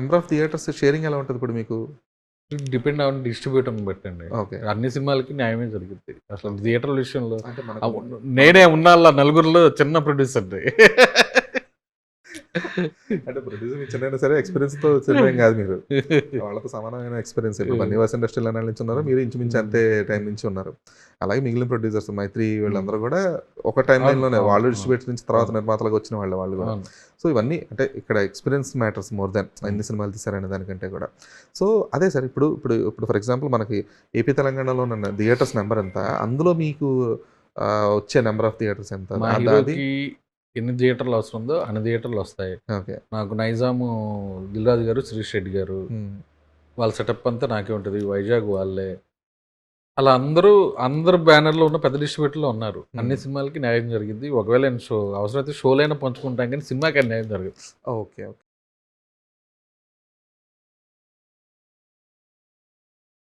Number of theatres sharing ఎలా ఉంటుంది ఇప్పుడు మీకు? డిపెండ్ ఆన్ డిస్ట్రిబ్యూటర్ని బట్టండి. ఓకే. అన్ని సినిమాలకి న్యాయమే జరిగింది. అసలు థియేటర్ల విషయంలో అంటే మనకు నేనే ఉన్నాళ్ళ నలుగురిలో చిన్న ప్రొడ్యూసర్ని. అంటే ప్రొడ్యూసర్ చిన్న సరే ఎక్స్పీరియన్స్తో చిన్న కాదు మీరు, వాళ్ళతో సమానమైన ఎక్స్పీరియన్స్. ఇప్పుడు బన్నీవాస్ ఇండస్ట్రీలో నుంచి ఉన్నారు, మీరు ఇంచుమించు అంతే టైం నుంచి ఉన్నారు. అలాగే మిగిలిన ప్రొడ్యూసర్స్ మైత్రి వీళ్ళందరూ కూడా ఒక టైం లైన్లోనే వాళ్ళు డిస్ట్రిబ్యూటర్ నుంచి తర్వాత నిర్మాతలకు వచ్చిన వాళ్ళు కూడా. సో ఇవన్నీ అంటే ఇక్కడ ఎక్స్పీరియన్స్ మ్యాటర్స్ మోర్ దాన్ ఎన్ని సినిమాలు తీసారనే దానికంటే కూడా. సో అదే సార్, ఇప్పుడు ఇప్పుడు ఇప్పుడు ఫర్ ఎగ్జాంపుల్ మనకి ఏపీ తెలంగాణలో ఉన్న థియేటర్స్ నెంబర్ ఎంత, అందులో మీకు వచ్చే నెంబర్ ఆఫ్ థియేటర్స్ ఎంత? మా హీరోకి ఎన్ని థియేటర్లు అవసరం ఉందో అన్ని థియేటర్లు వస్తాయి. ఓకే. నాకు నైజాము దిల్రాజు గారు, శిరీష్ రెడ్డి గారు, వాళ్ళ సెటప్ అంతా నాకే ఉంటుంది. వైజాగ్ వాళ్ళే. అలా అందరు బ్యానర్లో ఉన్న పెద్ద డిస్ట్రిబ్యూటర్లో ఉన్నారు. అన్ని సినిమాలకి న్యాయం జరిగింది. ఒకవేళ నేను అవసరమైతే షోలైనా పంచుకుంటాం కానీ సినిమాకి న్యాయం జరగదు. ఓకే. ఓకే.